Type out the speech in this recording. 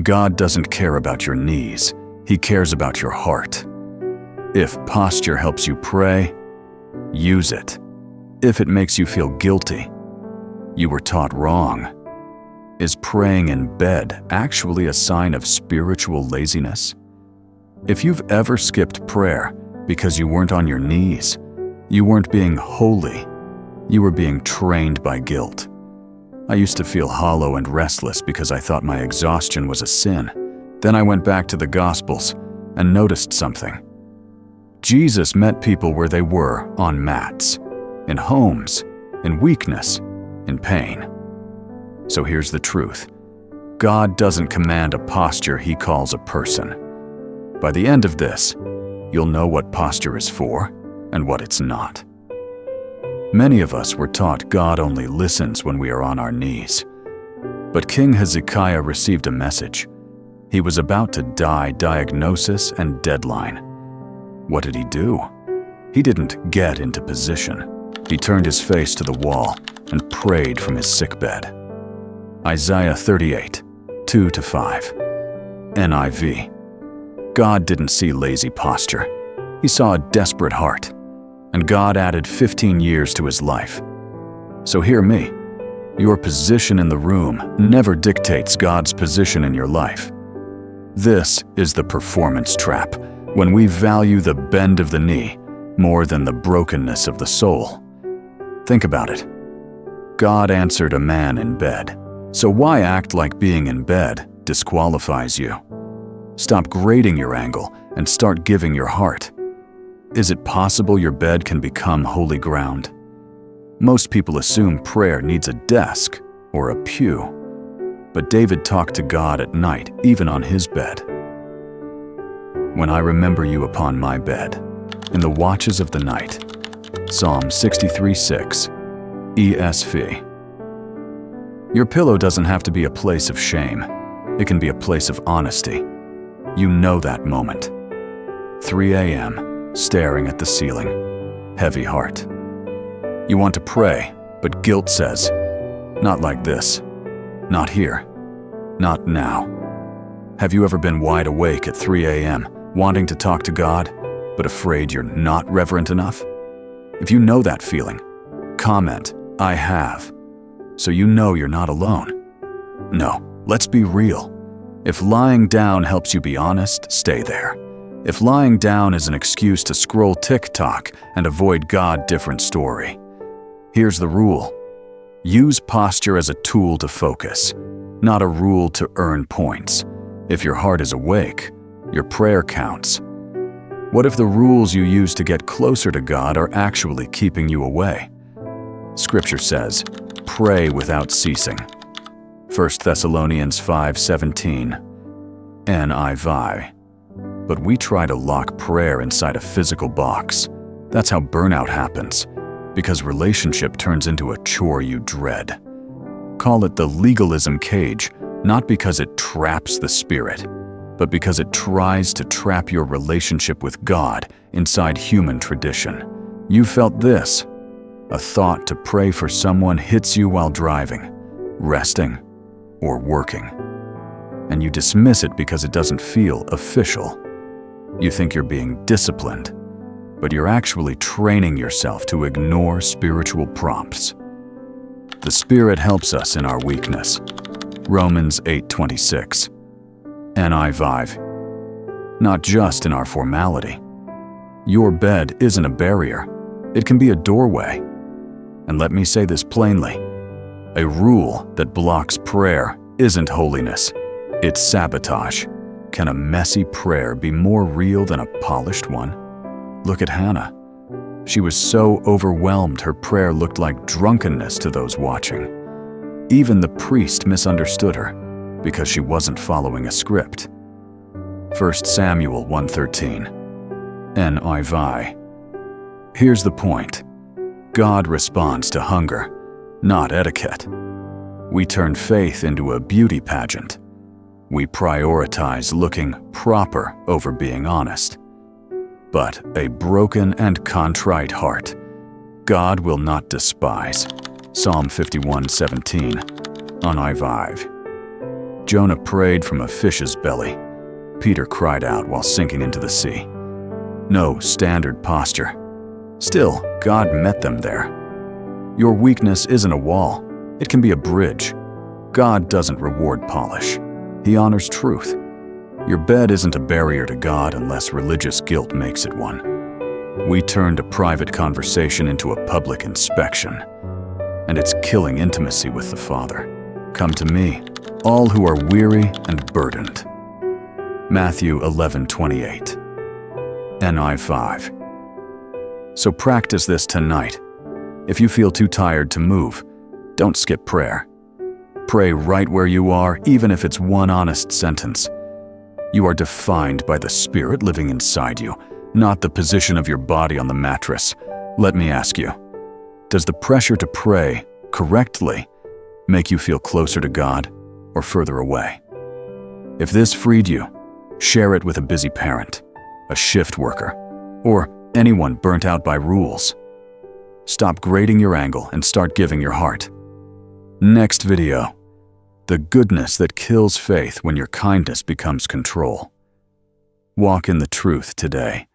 God doesn't care about your knees. He cares about your heart. If posture helps you pray, use it. If it makes you feel guilty, you were taught wrong. Is praying in bed actually a sign of spiritual laziness? If you've ever skipped prayer because you weren't on your knees, you weren't being holy, you were being trained by guilt. I used to feel hollow and restless because I thought my exhaustion was a sin. Then I went back to the Gospels and noticed something. Jesus met people where they were, on mats, in homes, in weakness, in pain. So here's the truth. God doesn't command a posture He calls a person. By the end of this, you'll know what posture is for and what it's not. Many of us were taught God only listens when we are on our knees. But King Hezekiah received a message. He was about to die, diagnosis and deadline. What did he do? He didn't get into position. He turned his face to the wall and prayed from his sickbed. Isaiah 38, 2-5. NIV. God didn't see lazy posture. He saw a desperate heart. And God added 15 years to his life. So hear me. Your position in the room never dictates God's position in your life. This is the performance trap, when we value the bend of the knee more than the brokenness of the soul. Think about it. God answered a man in bed. So why act like being in bed disqualifies you? Stop grading your angle and start giving your heart. Is it possible your bed can become holy ground? Most people assume prayer needs a desk or a pew. But David talked to God at night, even on his bed. When I remember you upon my bed, in the watches of the night. Psalm 63:6, ESV. Your pillow doesn't have to be a place of shame. It can be a place of honesty. You know that moment. 3 a.m., staring at the ceiling, heavy heart. You want to pray, but guilt says, not like this, not here, not now. Have you ever been wide awake at 3 a.m., wanting to talk to God, but afraid you're not reverent enough? If you know that feeling, comment, I have, so you know you're not alone. No, let's be real. If lying down helps you be honest, stay there. If lying down is an excuse to scroll TikTok and avoid God, different story. Here's the rule. Use posture as a tool to focus, not a rule to earn points. If your heart is awake, your prayer counts. What if the rules you use to get closer to God are actually keeping you away? Scripture says, pray without ceasing. 1 Thessalonians 5:17, NIV. But we try to lock prayer inside a physical box. That's how burnout happens, because relationship turns into a chore you dread. Call it the legalism cage, not because it traps the spirit, but because it tries to trap your relationship with God inside human tradition. You felt this. A thought to pray for someone hits you while driving, resting, or working. And you dismiss it because it doesn't feel official. You think you're being disciplined, but you're actually training yourself to ignore spiritual prompts. The Spirit helps us in our weakness. Romans 8:26, NIV. Not just in our formality. Your bed isn't a barrier. It can be a doorway. And let me say this plainly. A rule that blocks prayer isn't holiness. It's sabotage. Can a messy prayer be more real than a polished one? Look at Hannah. She was so overwhelmed her prayer looked like drunkenness to those watching. Even the priest misunderstood her because she wasn't following a script. 1 Samuel 1:13, NIV. Here's the point. God responds to hunger, not etiquette. We turn faith into a beauty pageant. We prioritize looking proper over being honest. But a broken and contrite heart, God will not despise. Psalm 51:17, NIV. Jonah prayed from a fish's belly. Peter cried out while sinking into the sea. No standard posture. Still, God met them there. Your weakness isn't a wall. It can be a bridge. God doesn't reward polish. He honors truth. Your bed isn't a barrier to God unless religious guilt makes it one. We turned a private conversation into a public inspection, and it's killing intimacy with the Father. Come to me, all who are weary and burdened. Matthew 11:28. NI 5. So practice this tonight. If you feel too tired to move, don't skip prayer. Pray right where you are, even if it's one honest sentence. You are defined by the Spirit living inside you, not the position of your body on the mattress. Let me ask you, does the pressure to pray correctly make you feel closer to God or further away? If this freed you, share it with a busy parent, a shift worker, or anyone burnt out by rules. Stop grading your angle and start giving your heart. Next video. The goodness that kills faith when your kindness becomes control. Walk in the truth today.